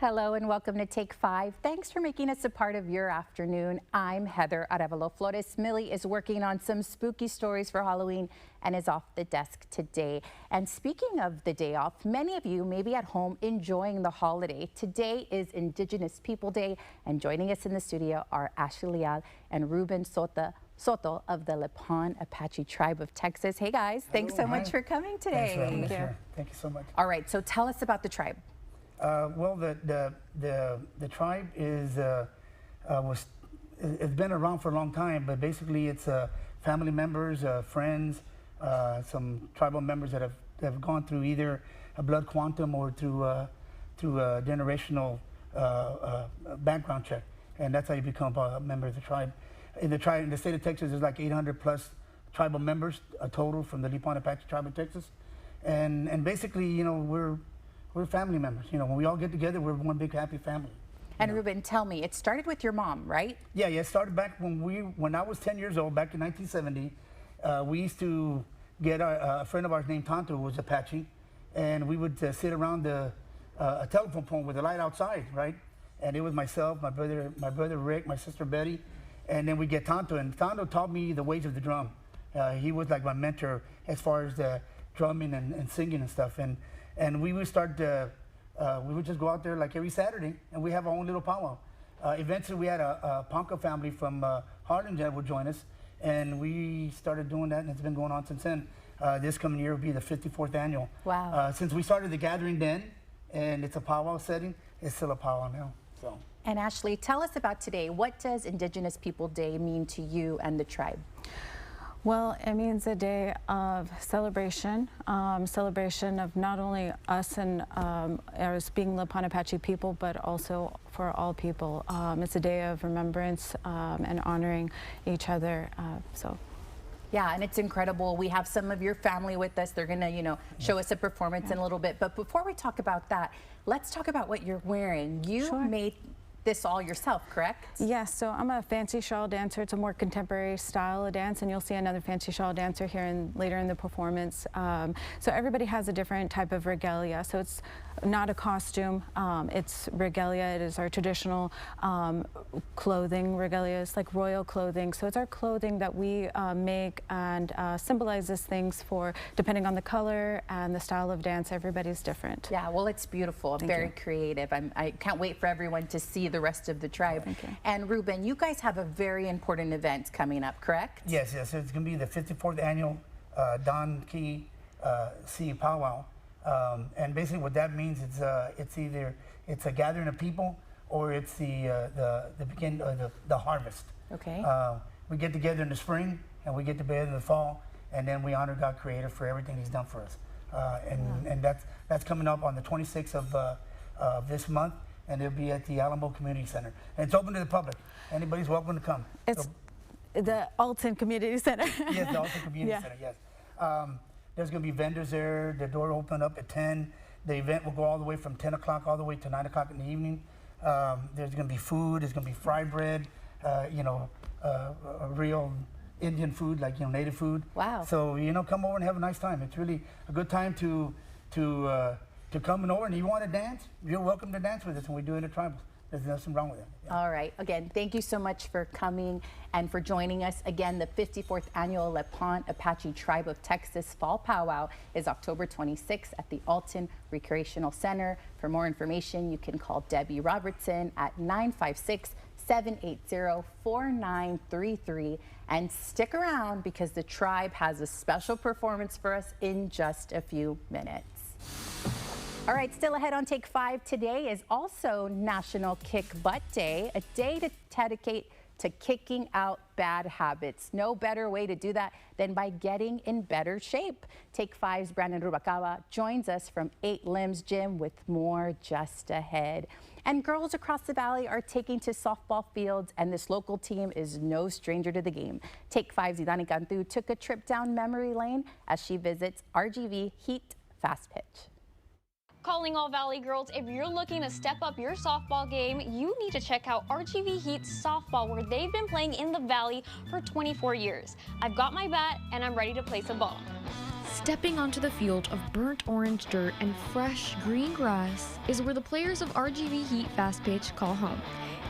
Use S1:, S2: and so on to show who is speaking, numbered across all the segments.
S1: Hello and welcome to Take 5. Thanks for making us a part of your afternoon. I'm Heather Arevalo Flores. Millie is working on some spooky stories for Halloween and is off the desk today. And speaking of the day off, many of you may be at home enjoying the holiday. Today is Indigenous People Day, and joining us in the studio are Ashley Leal and Ruben Soto of the Leon Apache tribe of Texas. Hey guys, thanks so much for coming today.
S2: Thank you so much.
S1: All right, so tell us about the tribe.
S2: Well, the tribe is it's been around for a long time, but basically it's family members, friends, some tribal members that have gone through either a blood quantum or through a generational background check, and that's how you become a member of the tribe. In the state of Texas, there's like 800 plus tribal members, a total from the Leon Apache tribe of Texas, and basically, you know, we're family members. You know, when we all get together, we're one big happy family.
S1: And Ruben, tell me, it started with your mom, right?
S2: Yeah, it started back when I was 10 years old, back in 1970. We used to get a friend of ours named Tonto, who was Apache, and we would sit around a telephone pole with the light outside, right? And it was myself, my brother Rick, my sister Betty, and then we get Tonto, and Tonto taught me the ways of the drum. He was like my mentor as far as the drumming and singing and stuff. And we would start, we would just go out there like every Saturday, and we have our own little powwow. Eventually, we had a Ponca family from Harlem that would join us, and we started doing that, and it's been going on since then. This coming year will be the 54th annual.
S1: Wow.
S2: Since we started the Gathering Den, and it's a powwow setting, it's still a powwow now. So.
S1: And Ashley, tell us about today. What does Indigenous People Day mean to you and the tribe?
S3: Well, it means a day of celebration, celebration of not only us and as being Leon Apache people, but also for all people. It's a day of remembrance and honoring each other.
S1: Yeah, and it's incredible. We have some of your family with us. They're gonna, you know, show us a performance in a little bit. But before we talk about that, let's talk about what you're wearing. You made this all yourself, correct?
S3: Yes, so I'm a fancy shawl dancer. It's a more contemporary style of dance, and you'll see another fancy shawl dancer here later in the performance. So everybody has a different type of regalia. So it's not a costume, it's regalia. It is our traditional clothing regalia. It's like royal clothing. So it's our clothing that we make and symbolizes things for, depending on the color and the style of dance, everybody's different.
S1: Yeah, well, it's beautiful, very creative. I can't wait for everyone to see the rest of the tribe.
S3: Thank you.
S1: And Ruben, you guys have a very important event coming up, correct?
S2: Yes, it's going to be the 54th annual Don Key Sea Powwow. And basically what that means is it's either a gathering of people or it's the beginning of the harvest.
S1: Okay.
S2: We get together in the spring and we get together in the fall, and then we honor God Creator for everything He's done for us. And that's coming up on the 26th of this month, and it'll be at the Alamo Community Center. And it's open to the public. Anybody's welcome to come.
S3: It's the Alton Community Center.
S2: Yes, the Alton Community Center, yes. There's going to be vendors there. The door will open up at 10. The event will go all the way from 10 o'clock all the way to 9 o'clock in the evening. There's going to be food. There's going to be fried bread, you know, real Indian food, like, you know, native food.
S1: Wow.
S2: So, you know, come over and have a nice time. It's really a good time to come over, and if you want to dance, you're welcome to dance with us, and we do it at tribal. There's nothing wrong with it. Yeah. All
S1: right. Again, thank you so much for coming and for joining us. Again, the 54th annual Leon Apache Tribe of Texas Fall Powwow is October 26th at the Alton Recreational Center. For more information, you can call Debbie Robertson at 956-780-4933. And stick around because the tribe has a special performance for us in just a few minutes. All right, still ahead on Take 5 today is also National Kick Butt Day, a day to dedicate to kicking out bad habits. No better way to do that than by getting in better shape. Take 5's Brandon Rubalcaba joins us from 8 Limbs Gym with more just ahead. And girls across the valley are taking to softball fields, and this local team is no stranger to the game. Take 5's Idani Cantu took a trip down memory lane as she visits RGV Heat Fast Pitch.
S4: Calling all Valley girls, if you're looking to step up your softball game, you need to check out RGV Heat Softball, where they've been playing in the Valley for 24 years. I've got my bat and I'm ready to place a ball.
S5: Stepping onto the field of burnt orange dirt and fresh green grass is where the players of RGV Heat Fast Pitch call home.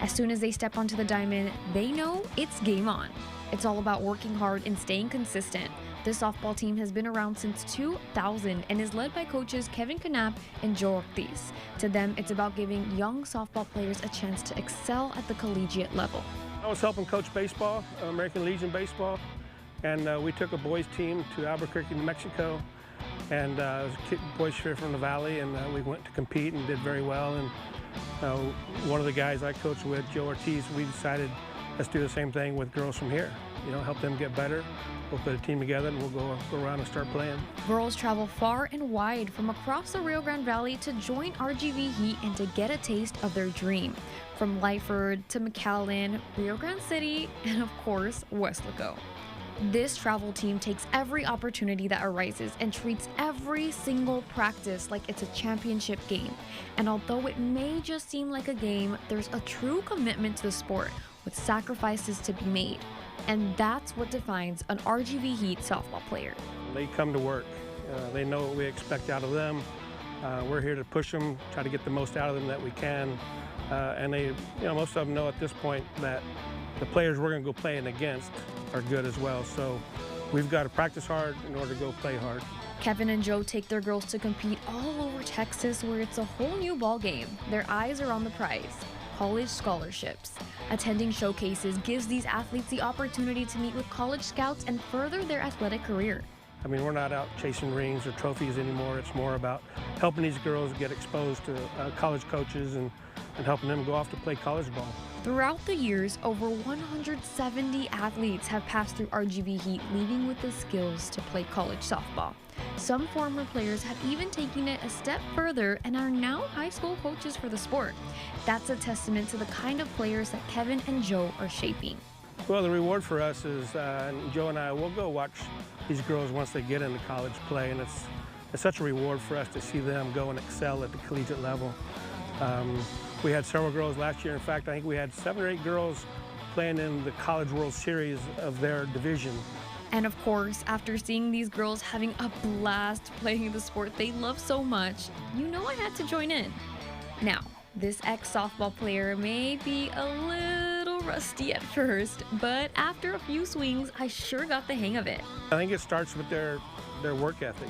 S5: As soon as they step onto the diamond, they know it's game on. It's all about working hard and staying consistent. This softball team has been around since 2000 and is led by coaches Kevin Knapp and Joe Ortiz. To them, it's about giving young softball players a chance to excel at the collegiate level.
S6: I was helping coach baseball, American Legion baseball, and we took a boys team to Albuquerque, New Mexico, and it was boys here from the Valley, and we went to compete and did very well. And one of the guys I coached with, Joe Ortiz, we decided let's do the same thing with girls from here. You know, help them get better. We'll put a team together and we'll go around and start playing.
S5: Girls travel far and wide from across the Rio Grande Valley to join RGV Heat and to get a taste of their dream. From Lyford to McAllen, Rio Grande City, and of course, Weslaco. This travel team takes every opportunity that arises and treats every single practice like it's a championship game. And although it may just seem like a game, there's a true commitment to the sport with sacrifices to be made. And that's what defines an RGV Heat softball player.
S6: They come to work. They know what we expect out of them. We're here to push them, try to get the most out of them that we can. And they, most of them know at this point that the players we're going to go playing against are good as well. So we've got to practice hard in order to go play hard.
S5: Kevin and Joe take their girls to compete all over Texas, where it's a whole new ball game. Their eyes are on the prize: college scholarships. Attending showcases gives these athletes the opportunity to meet with college scouts and further their athletic career.
S6: I mean, we're not out chasing rings or trophies anymore. It's more about helping these girls get exposed to college coaches and helping them go off to play college ball.
S5: Throughout the years, over 170 athletes have passed through RGV Heat, leaving with the skills to play college softball. Some former players have even taken it a step further and are now high school coaches for the sport. That's a testament to the kind of players that Kevin and Joe are shaping.
S6: Well, the reward for us is, Joe and I will go watch these girls once they get into college play, and it's such a reward for us to see them go and excel at the collegiate level. We had several girls last year. In fact, I think we had 7 or 8 girls playing in the College World Series of their division.
S5: And of course, after seeing these girls having a blast playing the sport they love so much, I had to join in. Now, this ex-softball player may be a little rusty at first, but after a few swings, I sure got the hang of it.
S6: I think it starts with their work ethic.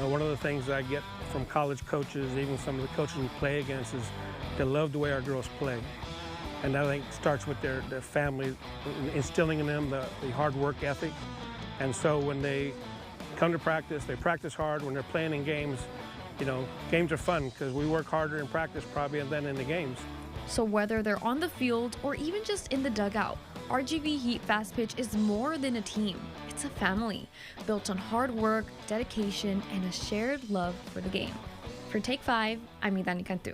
S6: One of the things I get from college coaches, even some of the coaches we play against, is they love the way our girls play. And I think it starts with their family, instilling in them the hard work ethic. And so when they come to practice, they practice hard. When they're playing in games, games are fun because we work harder in practice probably than in the games.
S5: So whether they're on the field or even just in the dugout, RGV Heat Fast Pitch is more than a team. It's a family built on hard work, dedication, and a shared love for the game. For Take 5, I'm Idani Cantu.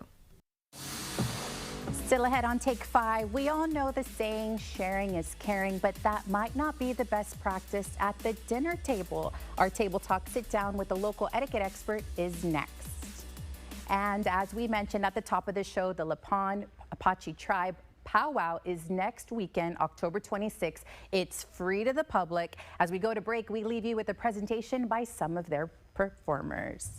S1: Still ahead on Take 5, we all know the saying, sharing is caring, but that might not be the best practice at the dinner table. Our Table Talk sit down with a local etiquette expert is next. And as we mentioned at the top of the show, the Leon Apache tribe powwow is next weekend, October 26th. It's free to the public. As we go to break, we leave you with a presentation by some of their performers.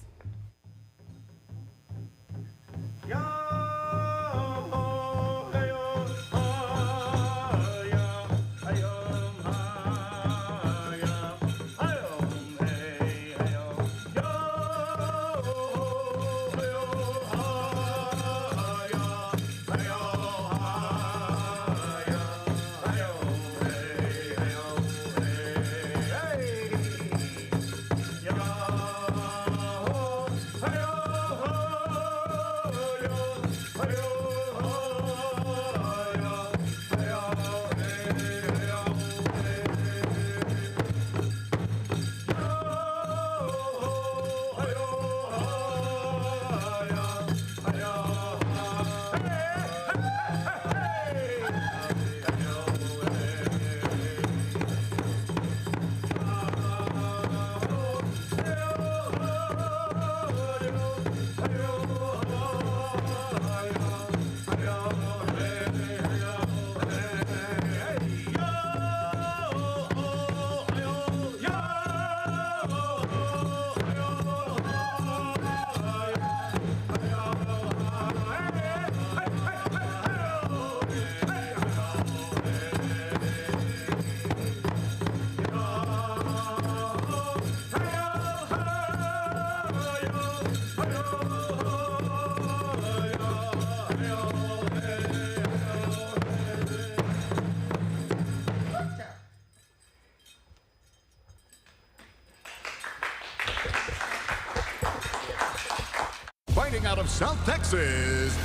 S7: representing out of South Texas,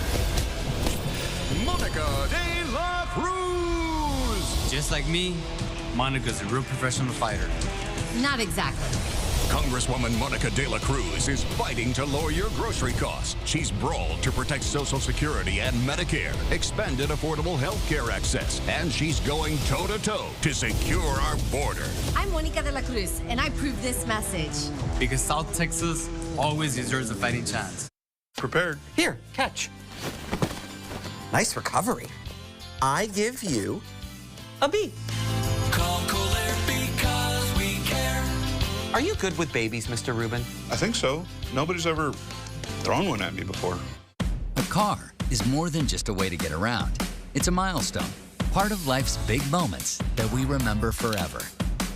S7: Monica de la Cruz.
S8: Just like me, Monica's a real professional fighter.
S9: Not exactly.
S7: Congresswoman Monica de la Cruz is fighting to lower your grocery costs. She's brawled to protect Social Security and Medicare, expanded affordable health care access, and she's going toe-to-toe to secure our border.
S9: I'm Monica de la Cruz, and I approve this message.
S8: Because South Texas always deserves a fighting chance.
S10: Prepared.
S11: Here, catch. Nice recovery. I give you a B.
S12: Call Kohler because we care.
S11: Are you good with babies, Mr. Rubin?
S10: I think so. Nobody's ever thrown one at me before.
S13: A car is more than just a way to get around. It's a milestone, part of life's big moments that we remember forever.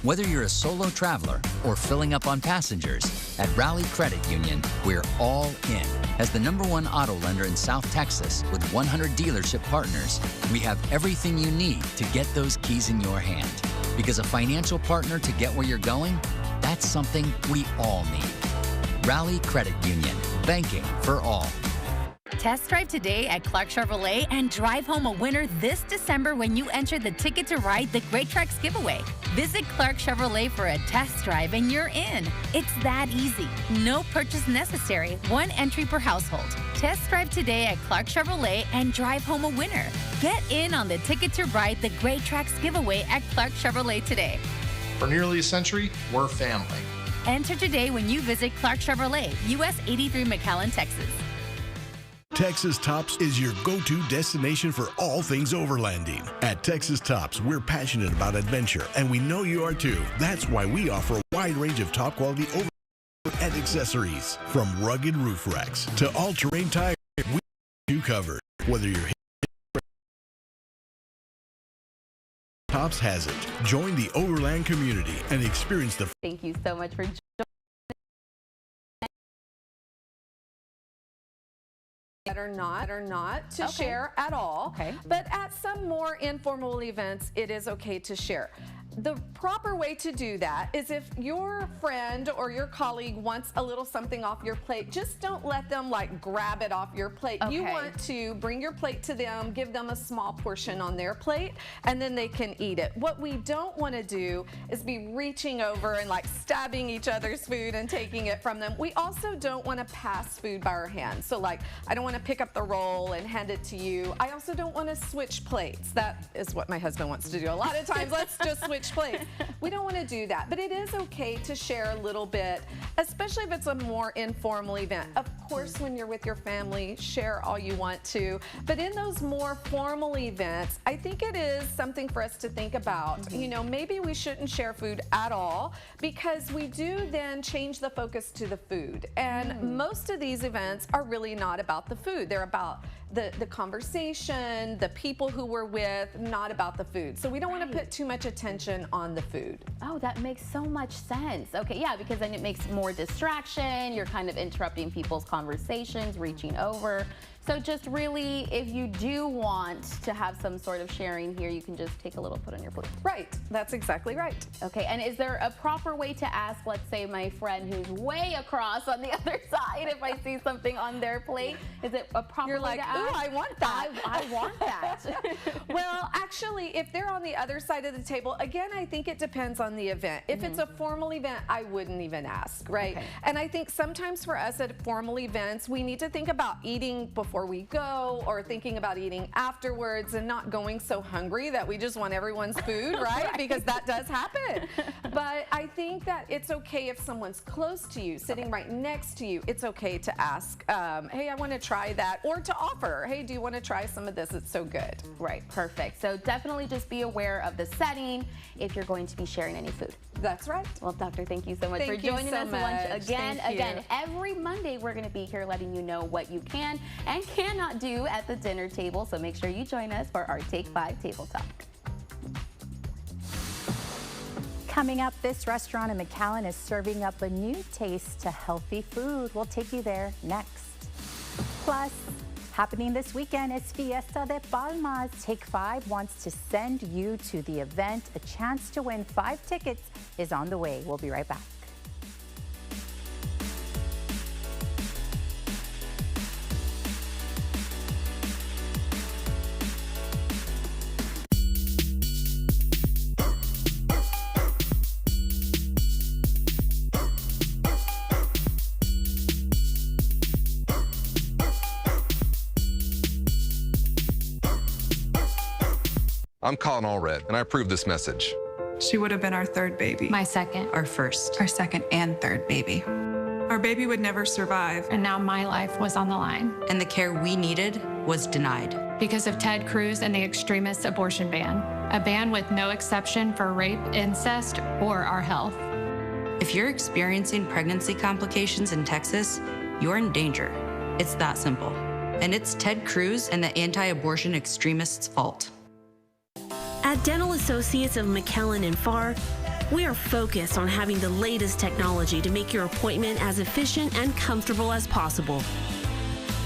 S13: Whether you're a solo traveler or filling up on passengers, at Rally Credit Union, we're all in. As the #1 auto lender in South Texas with 100 dealership partners, we have everything you need to get those keys in your hand. Because a financial partner to get where you're going, that's something we all need. Rally Credit Union, banking for all.
S14: Test drive today at Clark Chevrolet and drive home a winner this December when you enter the Ticket to Ride the Great Tracks giveaway. Visit Clark Chevrolet for a test drive and you're in. It's that easy. No purchase necessary. One entry per household. Test drive today at Clark Chevrolet and drive home a winner. Get in on the Ticket to Ride the Great Tracks giveaway at Clark Chevrolet today.
S15: For nearly a century, we're family.
S14: Enter today when you visit Clark Chevrolet, US 83 McAllen, Texas.
S16: Texas Tops is your go-to destination for all things overlanding. At Texas Tops, we're passionate about adventure, and we know you are too. That's why we offer a wide range of top-quality overlanding and accessories. From rugged roof racks to all-terrain tires, we have you covered. Whether you're Tops has it. Join the overland community and experience the...
S1: Thank you so much for joining.
S17: Or not to share at all.
S1: Okay.
S17: But at some more informal events, it is okay to share. The proper way to do that is if your friend or your colleague wants a little something off your plate, just don't let them like grab it off your plate.
S1: Okay.
S17: You want to bring your plate to them, give them a small portion on their plate, and then they can eat it. What we don't want to do is be reaching over and like stabbing each other's food and taking it from them. We also don't want to pass food by our hands. So like, I don't want to pick up the roll and hand it to you. I also don't want to switch plates. That is what my husband wants to do a lot of times. Let's just switch plates. We don't want to do that, but it is okay to share a little bit, especially if it's a more informal event. Of course, when you're with your family, share all you want to, but in those more formal events, I think it is something for us to think about. You know, maybe we shouldn't share food at all because we do then change the focus to the food. And most of these events are really not about the food. They're about the conversation, the people who we're with, not about the food. So we don't want to put too much attention on the food.
S1: Oh, that makes so much sense. Okay, yeah, because then it makes more distraction. You're kind of interrupting people's conversations, reaching over. So just really, if you do want to have some sort of sharing here, you can just take a little, put on your plate.
S17: Right, that's exactly right.
S1: Okay, and is there a proper way to ask, let's say my friend who's way across on the other side, if I see something on their plate, is it a proper
S17: You're
S1: way
S17: like,
S1: to ask?
S17: ooh, I want that.
S1: I want that.
S17: Well, actually, if they're on the other side of the table, again, I think it depends on the event. If it's a formal event, I wouldn't even ask, right?
S1: Okay.
S17: And I think sometimes for us at formal events, we need to think about eating before we go or thinking about eating afterwards and not going so hungry that we just want everyone's food, right? Because that does happen. But I think that it's okay if someone's close to you, sitting right next to you, it's okay to ask, hey, I want to try that, or to offer, hey, do you want to try some of this? It's so good.
S1: Right, perfect. So definitely just be aware of the setting if you're going to be sharing any food.
S17: That's right.
S1: Well, Doctor, thank you so much for joining us once again. Again, every Monday we're going to be here letting you know what you can and cannot do at the dinner table. So make sure you join us for our Take 5 Table Talk. Coming up, this restaurant in McAllen is serving up a new taste to healthy food. We'll take you there next. Plus, happening this weekend is Fiesta de Palmas. Take 5 wants to send you to the event. A chance to win 5 tickets is on the way. We'll be right back.
S18: I'm Colin Allred, and I approve this message.
S19: She would have been our third baby.
S20: My second.
S21: Our first.
S19: Our second and third baby. Our baby would never survive.
S20: And now my life was on the line.
S21: And the care we needed was denied.
S20: Because of Ted Cruz and the extremist abortion ban. A ban with no exception for rape, incest, or our health.
S21: If you're experiencing pregnancy complications in Texas, you're in danger. It's that simple. And it's Ted Cruz and the anti-abortion extremists' fault.
S22: At Dental Associates of McAllen and Farr, we are focused on having the latest technology to make your appointment as efficient and comfortable as possible.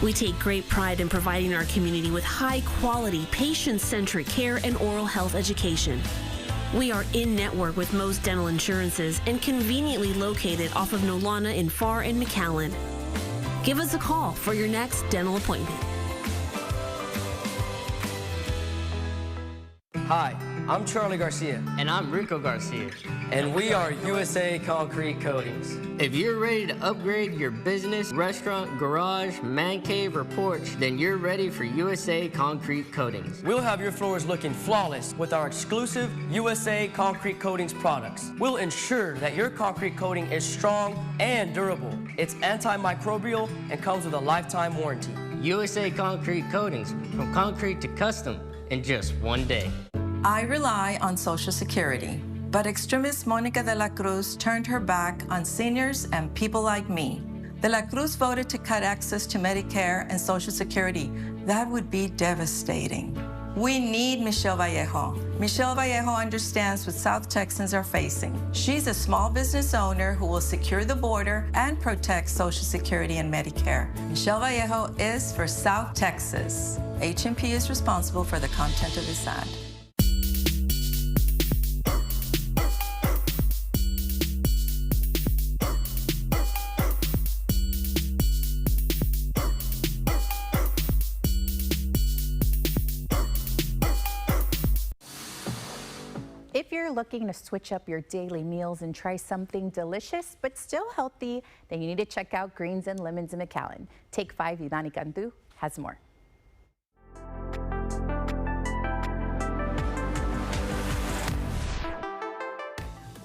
S22: We take great pride in providing our community with high-quality, patient-centric care and oral health education. We are in-network with most dental insurances and conveniently located off of Nolana in Farr and McAllen. Give us a call for your next dental appointment.
S23: Hi, I'm Charlie Garcia.
S24: And I'm Rico Garcia.
S23: And we are USA Concrete Coatings.
S24: If you're ready to upgrade your business, restaurant, garage, man cave, or porch, then you're ready for USA Concrete Coatings.
S23: We'll have your floors looking flawless with our exclusive USA Concrete Coatings products. We'll ensure that your concrete coating is strong and durable. It's antimicrobial and comes with a lifetime warranty.
S24: USA Concrete Coatings, from concrete to custom, in just one day.
S25: I rely on Social Security, but extremist Monica de la Cruz turned her back on seniors and people like me. De la Cruz voted to cut access to Medicare and Social Security. That would be devastating. We need Michelle Vallejo. Michelle Vallejo understands what South Texans are facing. She's a small business owner who will secure the border and protect Social Security and Medicare. Michelle Vallejo is for South Texas. H&P is responsible for the content of this ad.
S1: If you're looking to switch up your daily meals and try something delicious but still healthy, then you need to check out Greens and Lemons in McAllen. Take 5, Yudani Kandu has more.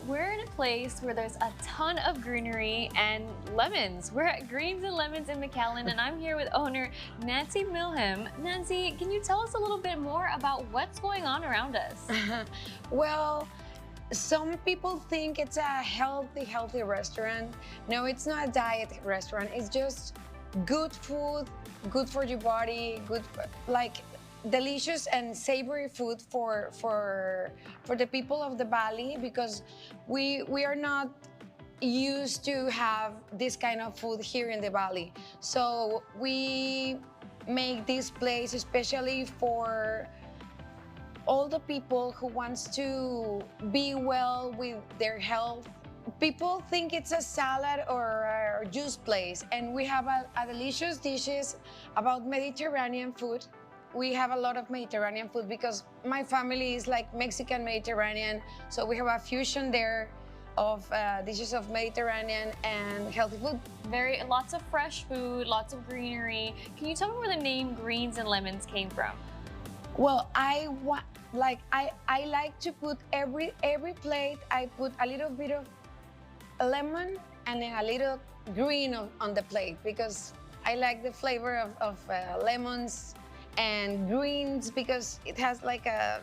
S4: We're in a place where there's a ton of greenery and lemons. We're at Greens and Lemons in McAllen, and I'm here with owner Nancy Milham. Nancy, can you tell us a little bit more about what's going on around us?
S26: Well, some people think it's a healthy restaurant. No, it's not a diet restaurant. It's just good food, good for your body, good, like, delicious and savory food for the people of the valley, because we are not used to have this kind of food here in the valley. So we make this place especially for all the people who wants to be well with their health. People think it's a salad or a juice place, and we have a delicious dishes about Mediterranean food. We have a lot of Mediterranean food because my family is like Mexican Mediterranean, so we have a fusion there of dishes of Mediterranean and healthy food.
S4: Lots of fresh food, lots of greenery. Can you tell me where the name Greens and Lemons came from?
S26: Well, I like to put every plate, I put a little bit of lemon and then a little green on the plate, because I like the flavor of lemons and greens, because it has like a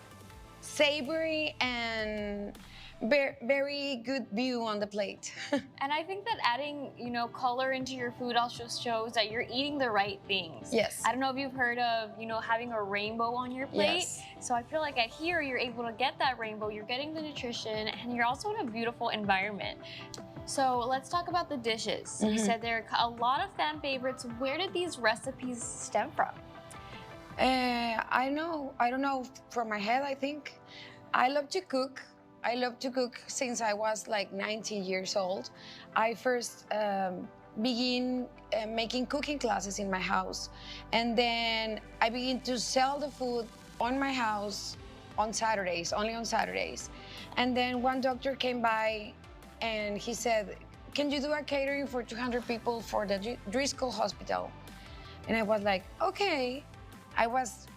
S26: savory and very good view on the plate.
S4: And I think that adding, color into your food also shows that you're eating the right things.
S26: Yes.
S4: I don't know if you've heard of, having a rainbow on your plate.
S26: Yes.
S4: So I feel like at here, you're able to get that rainbow, you're getting the nutrition, and you're also in a beautiful environment. So let's talk about the dishes. You said there are a lot of fan favorites. Where did these recipes stem from?
S26: I don't know from my head, I think. I love to cook. I love to cook since I was like 19 years old. I first began making cooking classes in my house. And then I began to sell the food on my house on Saturdays, only on Saturdays. And then one doctor came by and he said, "Can you do a catering for 200 people for the Driscoll Hospital?" And I was like, okay. I was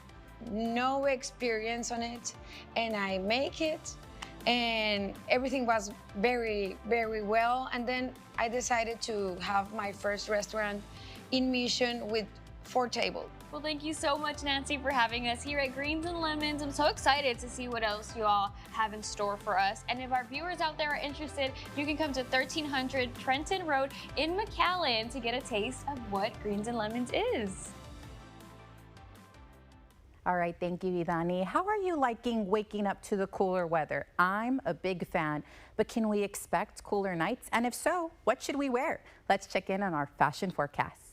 S26: no experience on it, and I make it, and everything was very, very well. And then I decided to have my first restaurant in Mission with 4 tables.
S4: Well, thank you so much, Nancy, for having us here at Greens and Lemons. I'm so excited to see what else you all have in store for us. And if our viewers out there are interested, you can come to 1300 Trenton Road in McAllen to get a taste of what Greens and Lemons is.
S1: All right, thank you, Ivani. How are you liking waking up to the cooler weather? I'm a big fan, but can we expect cooler nights? And if so, what should we wear? Let's check in on our fashion forecast.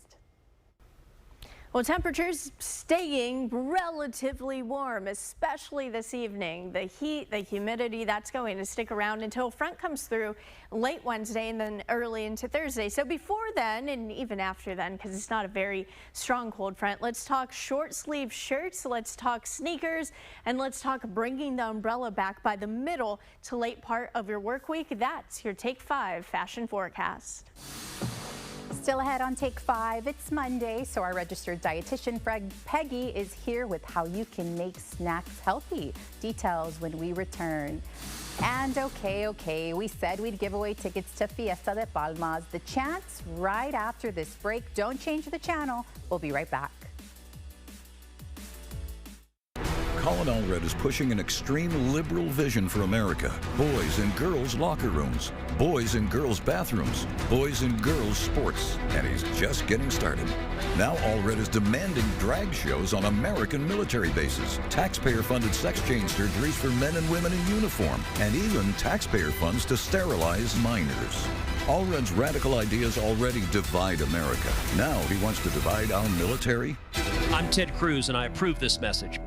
S2: Well, temperatures staying relatively warm, especially this evening. The heat, the humidity, that's going to stick around until front comes through late Wednesday and then early into Thursday. So before then, and even after then, because it's not a very strong cold front, let's talk short sleeve shirts, let's talk sneakers, and let's talk bringing the umbrella back by the middle to late part of your work week. That's your Take 5 fashion forecast.
S1: Still ahead on Take 5, it's Monday, so our registered dietitian friend Peggy is here with how you can make snacks healthy. Details when we return. And okay, we said we'd give away tickets to Fiesta de Palmas. The chance right after this break. Don't change the channel. We'll be right back.
S3: Colin Allred is pushing an extreme liberal vision for America. Boys and girls locker rooms, boys and girls bathrooms, boys and girls sports, and he's just getting started. Now Allred is demanding drag shows on American military bases, taxpayer-funded sex change surgeries for men and women in uniform, and even taxpayer funds to sterilize minors. Allred's radical ideas already divide America. Now he wants to divide our military.
S5: I'm Ted Cruz, and I approve this message.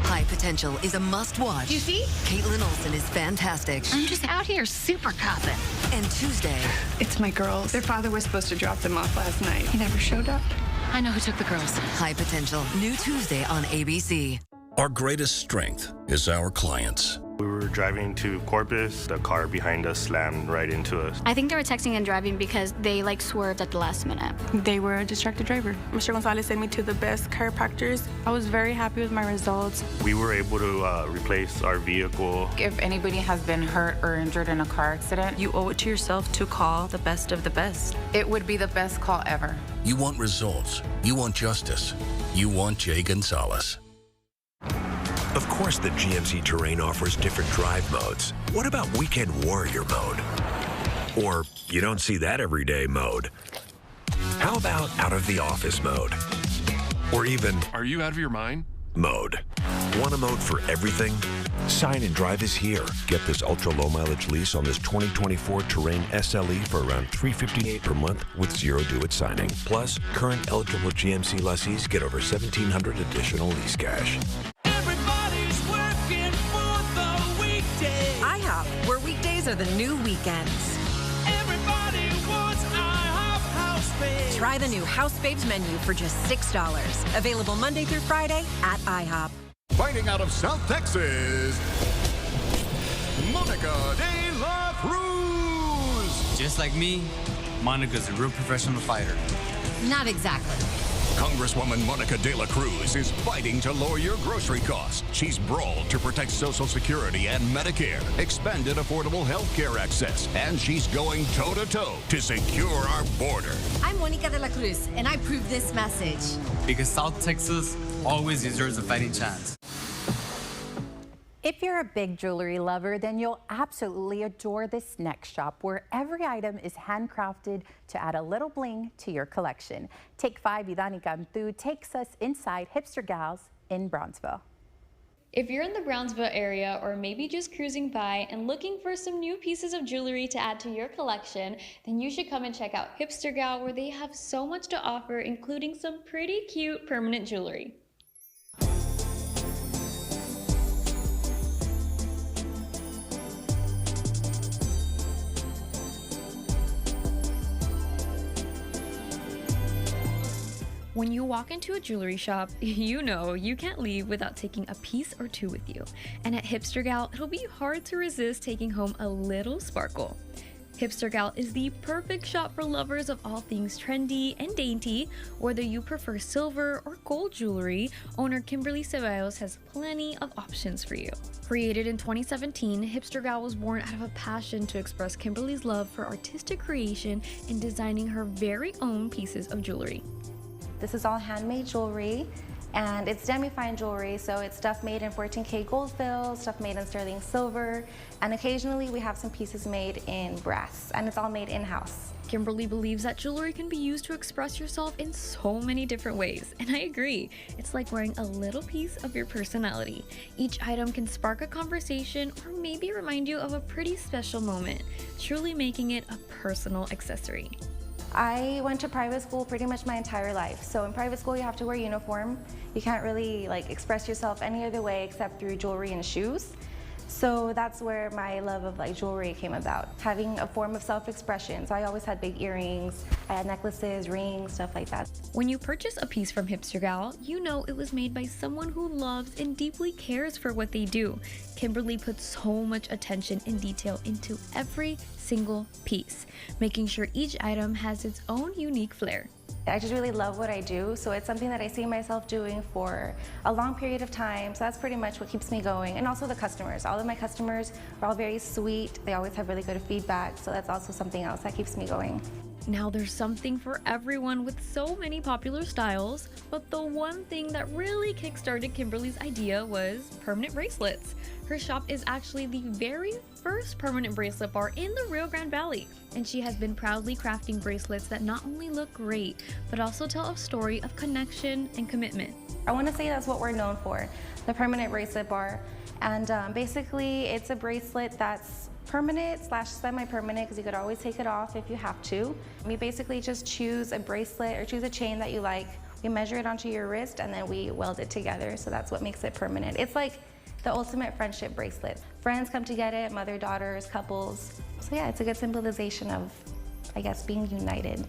S6: High Potential is a must-watch.
S7: You see?
S6: Caitlin Olsen is fantastic.
S7: I'm just out here super cussing.
S6: And Tuesday...
S7: It's my girls. Their father was supposed to drop them off last night. He never showed up. I know who took the girls.
S6: High Potential, new Tuesday on ABC.
S9: Our greatest strength is our clients.
S27: We were driving to Corpus. The car behind us slammed right into us.
S7: I think they were texting and driving because they swerved at the last minute. They were a distracted driver. Mr. Gonzalez sent me to the best chiropractors. I was very happy with my results.
S27: We were able to replace our vehicle.
S28: If anybody has been hurt or injured in a car accident,
S21: you owe it to yourself to call the best of the best.
S28: It would be the best call ever.
S9: You want results. You want justice. You want Jay Gonzalez.
S29: Of course, the GMC Terrain offers different drive modes. What about Weekend Warrior mode? Or you don't see that every day mode? How about Out of the Office mode? Or even
S18: Are you out of your mind?
S29: Mode. Want a mode for everything? Sign and Drive is here. Get this ultra-low mileage lease on this 2024 Terrain SLE for around $358 per month with zero due at signing. Plus, current eligible GMC lessees get over $1,700 additional lease cash.
S6: IHOP, where weekdays are the new weekends.
S12: Everybody wants IHOP House Babes.
S6: Try the new House Babes menu for just $6. Available Monday through Friday at IHOP.
S30: Fighting out of South Texas, Monica de la Cruz.
S8: Just like me, Monica's a real professional fighter.
S6: Not exactly.
S30: Congresswoman Monica de la Cruz is fighting to lower your grocery costs. She's brawled to protect Social Security and Medicare, expanded affordable health care access, and she's going toe-to-toe to secure our border.
S6: I'm Monica de la Cruz, and I approve this message.
S8: Because South Texas always deserves a fighting chance.
S1: If you're a big jewelry lover, then you'll absolutely adore this next shop where every item is handcrafted to add a little bling to your collection. Take 5, Idani Cantu takes us inside Hipster Gals in Brownsville.
S4: If you're in the Brownsville area or maybe just cruising by and looking for some new pieces of jewelry to add to your collection, then you should come and check out Hipster Gal, where they have so much to offer, including some pretty cute permanent jewelry. When you walk into a jewelry shop, you know you can't leave without taking a piece or two with you. And at Hipster Gal, it'll be hard to resist taking home a little sparkle.
S10: Hipster Gal is the perfect shop for lovers of all things trendy and dainty. Whether you prefer silver or gold jewelry, owner Kimberly Ceballos has plenty of options for you. Created in 2017, Hipster Gal was born out of a passion to express Kimberly's love for artistic creation and designing her very own pieces of jewelry.
S11: This is all handmade jewelry, and it's demi-fine jewelry, so it's stuff made in 14K gold fill, stuff made in sterling silver, and occasionally we have some pieces made in brass, and it's all made in-house.
S10: Kimberly believes that jewelry can be used to express yourself in so many different ways, and I agree. It's like wearing a little piece of your personality. Each item can spark a conversation or maybe remind you of a pretty special moment, truly making it a personal accessory.
S11: I went to private school pretty much my entire life. So in private school, you have to wear a uniform. You can't really express yourself any other way except through jewelry and shoes. So that's where my love of jewelry came about, having a form of self-expression. So I always had big earrings, I had necklaces, rings, stuff like that.
S10: When you purchase a piece from Hipster Gal, you know it was made by someone who loves and deeply cares for what they do. Kimberly puts so much attention and detail into every single piece, making sure each item has its own unique flair.
S11: I just really love what I do, so it's something that I see myself doing for a long period of time, so that's pretty much what keeps me going. And also the customers. All of my customers are all very sweet. They always have really good feedback, so that's also something else that keeps me going.
S10: Now there's something for everyone with so many popular styles, but the one thing that really kickstarted Kimberly's idea was permanent bracelets. Her shop is actually the very first permanent bracelet bar in the Rio Grande Valley, and she has been proudly crafting bracelets that not only look great, but also tell a story of connection and commitment.
S11: I want to say that's what we're known for, the permanent bracelet bar. And basically it's a bracelet that's permanent / semi-permanent, because you could always take it off if you have to. We basically just choose a bracelet or choose a chain that you like. We measure it onto your wrist and then we weld it together, so that's what makes it permanent. It's like the ultimate friendship bracelet. Friends come to get it, mother, daughters, couples. So yeah, it's a good symbolization of, I guess, being united.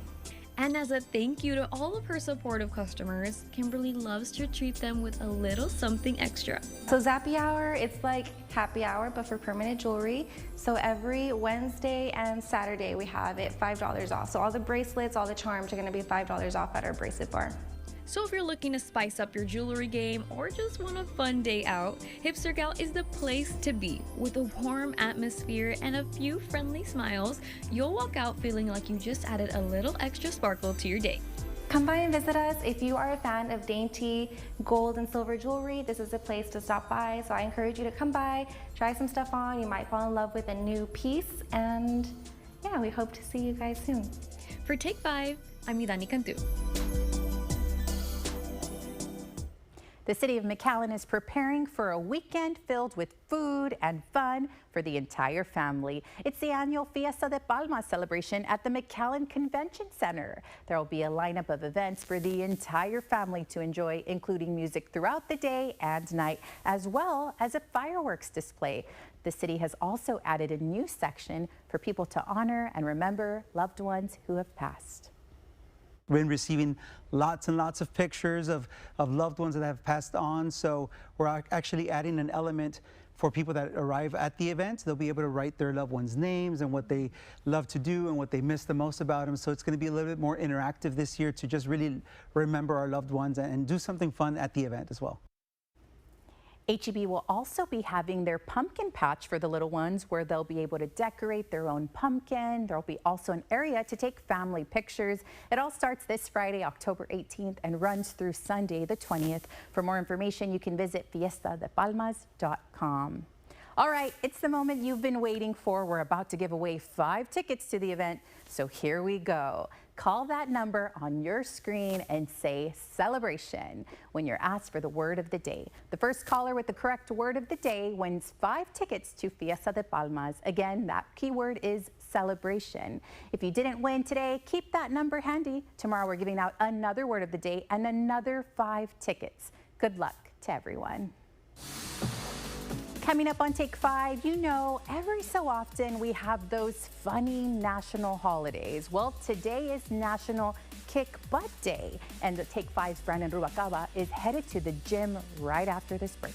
S10: And as a thank you to all of her supportive customers, Kimberly loves to treat them with a little something extra.
S11: So Zappy Hour, it's like happy hour, but for permanent jewelry. So every Wednesday and Saturday we have it $5 off. So all the bracelets, all the charms are gonna be $5 off at our bracelet bar.
S10: So if you're looking to spice up your jewelry game or just want a fun day out, Hipster Gal is the place to be. With a warm atmosphere and a few friendly smiles, you'll walk out feeling like you just added a little extra sparkle to your day.
S11: Come by and visit us. If you are a fan of dainty gold and silver jewelry, this is a place to stop by. So I encourage you to come by, try some stuff on. You might fall in love with a new piece, and yeah, we hope to see you guys soon.
S10: For Take 5, I'm Idani Cantu.
S1: The city of McAllen is preparing for a weekend filled with food and fun for the entire family. It's the annual Fiesta de Palmas celebration at the McAllen Convention Center. There will be a lineup of events for the entire family to enjoy, including music throughout the day and night, as well as a fireworks display. The city has also added a new section for people to honor and remember loved ones who have passed.
S13: Been receiving lots and lots of pictures of loved ones that have passed on, so we're actually adding an element for people that arrive at the event. They'll be able to write their loved ones' names and what they love to do and what they miss the most about them. So it's going to be a little bit more interactive this year to just really remember our loved ones and do something fun at the event as well.
S1: HEB will also be having their pumpkin patch for the little ones, where they'll be able to decorate their own pumpkin. There'll be also an area to take family pictures. It all starts this Friday, October 18th, and runs through Sunday, the 20th. For more information, you can visit fiestadepalmas.com. All right, it's the moment you've been waiting for. We're about to give away 5 tickets to the event, so here we go. Call that number on your screen and say celebration when you're asked for the word of the day. The first caller with the correct word of the day wins 5 tickets to Fiesta de Palmas. Again, that keyword is celebration. If you didn't win today, keep that number handy. Tomorrow we're giving out another word of the day and another 5 tickets. Good luck to everyone. Coming up on Take 5, you know, every so often we have those funny national holidays. Well, today is National Kick Butt Day, and the Take 5's Brandon Rubalcaba is headed to the gym right after this break.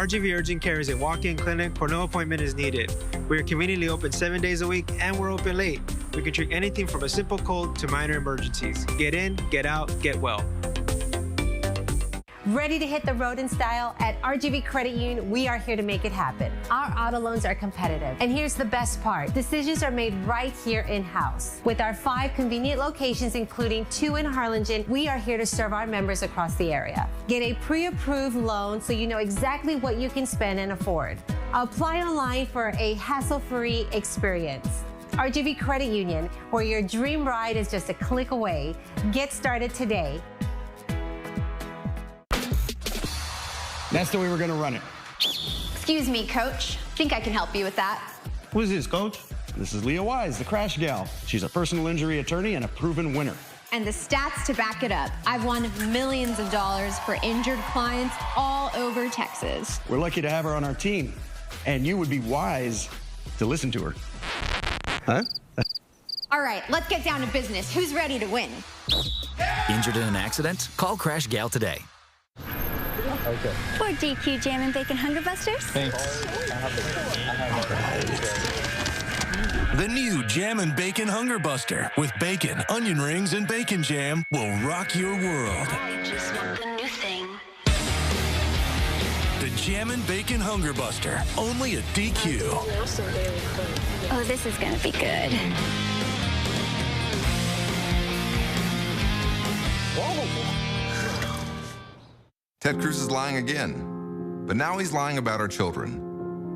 S14: RGV Urgent Care is a walk-in clinic where no appointment is needed. We are conveniently open 7 days a week, and we're open late. We can treat anything from a simple cold to minor emergencies. Get in, get out, get well.
S15: Ready to hit the road in style? At RGV Credit Union, we are here to make it happen. Our auto loans are competitive. And here's the best part. Decisions are made right here in-house. With our 5 convenient locations, including 2 in Harlingen, we are here to serve our members across the area. Get a pre-approved loan so you know exactly what you can spend and afford. Apply online for a hassle-free experience. RGV Credit Union, where your dream ride is just a click away. Get started today.
S16: That's the way we're gonna run it.
S17: Excuse me, Coach. Think I can help you with that.
S16: Who is this, Coach? This is Leah Wise, the Crash Gal. She's a personal injury attorney and a proven winner.
S17: And the stats to back it up. I've won millions of dollars for injured clients all over Texas.
S16: We're lucky to have her on our team, and you would be wise to listen to her. Huh?
S17: All right, let's get down to business. Who's ready to win?
S19: Injured in an accident? Call Crash Gal today.
S20: Okay. For DQ Jam and Bacon Hunger Busters.
S16: Thanks.
S9: The new Jam and Bacon Hunger Buster with bacon, onion rings, and bacon jam will rock your world.
S20: I just want the new thing.
S9: The Jam and Bacon Hunger Buster, only at DQ.
S20: Oh, this is gonna be good.
S18: Ted Cruz is lying again, but now he's lying about our children.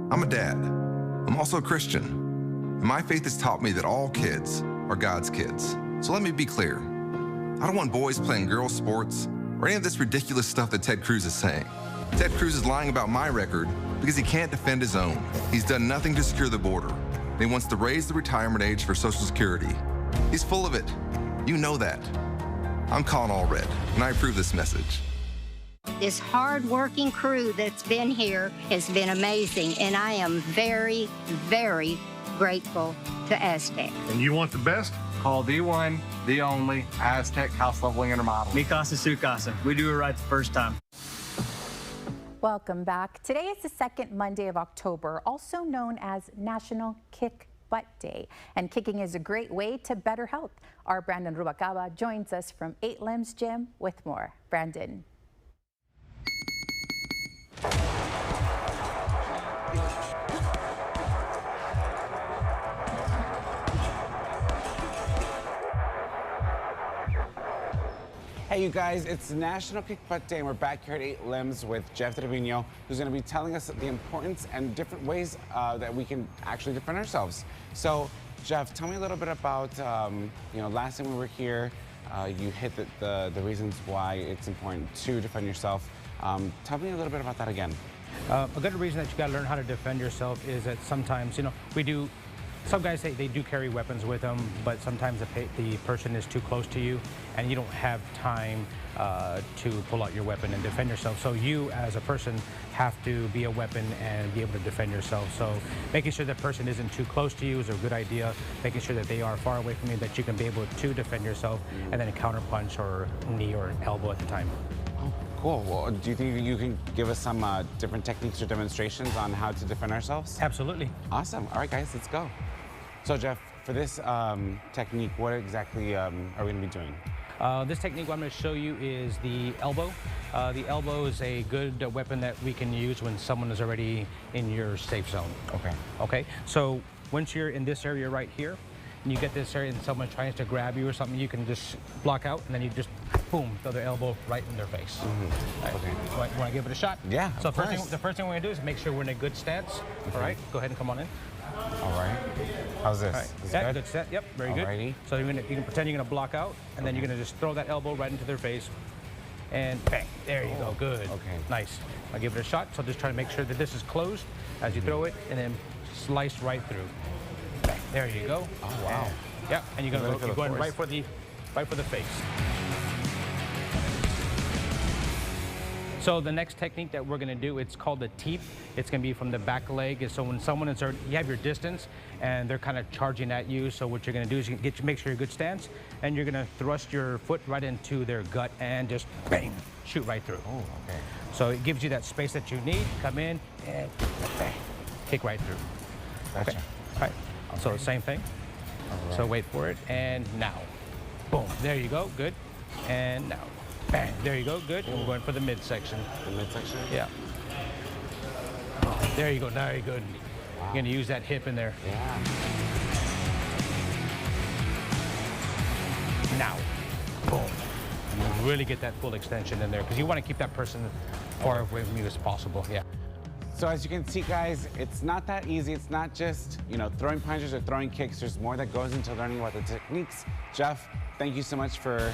S18: I'm a dad. I'm also a Christian, and my faith has taught me that all kids are God's kids. So let me be clear. I don't want boys playing girls' sports or any of this ridiculous stuff that Ted Cruz is saying. Ted Cruz is lying about my record because he can't defend his own. He's done nothing to secure the border, and he wants to raise the retirement age for Social Security. He's full of it. You know that. I'm calling all red, and I approve this message.
S22: This hard-working crew that's been here has been amazing, and I am very, very grateful to Aztec.
S23: And you want the best? Call the one, the only Aztec House Leveling and Remodel.
S24: Mi casa, su casa. We do it right the first time.
S1: Welcome back. Today is the second Monday of October, also known as National Kick Butt Day. And kicking is a great way to better health. Our Brandon Rubalcaba joins us from 8 Limbs Gym with more. Brandon.
S25: Hey you guys, it's National Kick Butt Day and we're back here at 8 Limbs with Jeff Trevino, who's going to be telling us the importance and different ways that we can actually defend ourselves. So Jeff, tell me a little bit about, last time we were here, you hit the reasons why it's important to defend yourself. Tell me a little bit about that again.
S31: A good reason that you got to learn how to defend yourself is that sometimes, some guys say they do carry weapons with them, but sometimes the person is too close to you and you don't have time to pull out your weapon and defend yourself. So you, as a person, have to be a weapon and be able to defend yourself. So making sure that person isn't too close to you is a good idea. Making sure that they are far away from you, that you can be able to defend yourself, and then a counter punch or knee or elbow at the time.
S25: Cool. Well, do you think you can give us some different techniques or demonstrations on how to defend ourselves?
S31: Absolutely.
S25: Awesome. All right, guys, let's go. So, Jeff, for this technique, what exactly are we going to be doing?
S31: This technique what I'm going to show you is the elbow. The elbow is a good weapon that we can use when someone is already in your safe zone.
S25: Okay.
S31: Okay. So once you're in this area right here, and you get this area and someone tries to grab you or something, you can just block out and then you just, boom, throw their elbow right in their face. Right. Okay. You want to give it a shot?
S25: Yeah,
S31: So the first thing we're going to do is make sure we're in a good stance. All right. Go ahead and come on in.
S25: All right. How's this?
S31: All right.
S25: Is
S31: Yeah,
S25: good?
S31: good set. Yep, very
S25: Alrighty.
S31: good. So you can pretend you're going to block out, and then you're going to just throw that elbow right into their face, and bang. There you go. Good.
S25: Okay.
S31: Nice. I'll give it a shot. So just try to make sure that this is closed as you throw it, and then slice right through. Bang. There you go.
S25: Oh wow.
S31: Yeah. And you're going right for the face. So the next technique that we're going to do, it's called the teep. It's going to be from the back leg. And so when someone is, you have your distance and they're kind of charging at you. So what you're going to do is you make sure you're good stance, and you're going to thrust your foot right into their gut and just bang, shoot right through.
S25: Oh, okay.
S31: So it gives you that space that you need. Come in and bang, kick right through.
S25: Gotcha.
S31: Okay. All right. Okay. So the same thing. So wait for it, and now. Boom. There you go. Good. And now. Bang. There you go. Good. And we're going for the midsection.
S25: The midsection?
S31: Yeah. There you go. Very good. Wow. You're going to use that hip in there.
S25: Yeah.
S31: Now. Boom. And really get that full extension in there, because you want to keep that person far away from you as possible. Yeah.
S25: So as you can see, guys, it's not that easy. It's not just, throwing punches or throwing kicks. There's more that goes into learning about the techniques. Jeff, thank you so much for,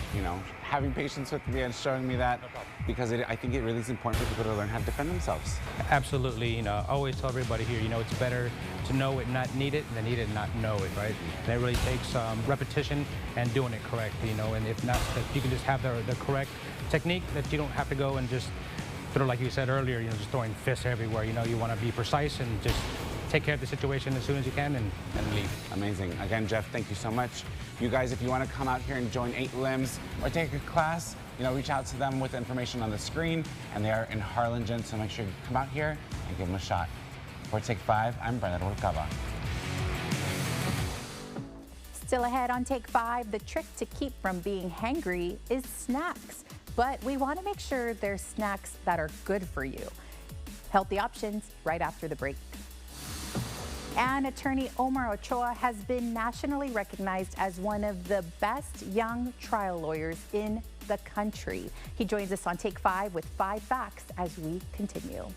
S25: having patience with me and showing me that, because I think it really is important for people to learn how to defend themselves.
S31: Absolutely. I always tell everybody here, it's better to know it, not need it, than need it, not know it, right? And it really takes repetition and doing it correctly, and if not, that you can just have the correct technique, that you don't have to go and just throw, like you said earlier, just throwing fists everywhere. You want to be precise and just take care of the situation as soon as you can and leave.
S25: Amazing. Again, Jeff, thank you so much. You guys, if you want to come out here and join 8 Limbs or take a class, reach out to them with information on the screen, and they are in Harlingen, so make sure you come out here and give them a shot. For Take 5, I'm Brendan Rucaba.
S1: Still ahead on Take 5, the trick to keep from being hangry is snacks. But we want to make sure they're snacks that are good for you. Healthy options right after the break. And attorney Omar Ochoa has been nationally recognized as one of the best young trial lawyers in the country. He joins us on Take 5 with 5 facts as we continue.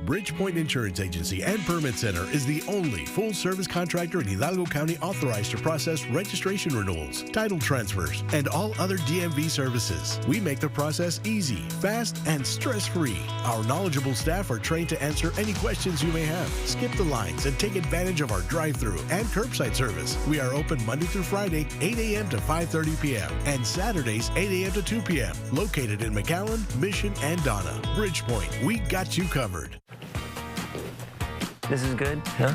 S2: Bridgepoint Insurance Agency and Permit Center is the only full-service contractor in Hidalgo County authorized to process registration renewals, title transfers, and all other DMV services. We make the process easy, fast, and stress-free. Our knowledgeable staff are trained to answer any questions you may have. Skip the lines and take advantage of our drive-through and curbside service. We are open Monday through Friday, 8 a.m. to 5:30 p.m. and Saturdays, 8 a.m. to 2 p.m. Located in McAllen, Mission, and Donna. Bridgepoint, we got you covered.
S3: This is good? Huh?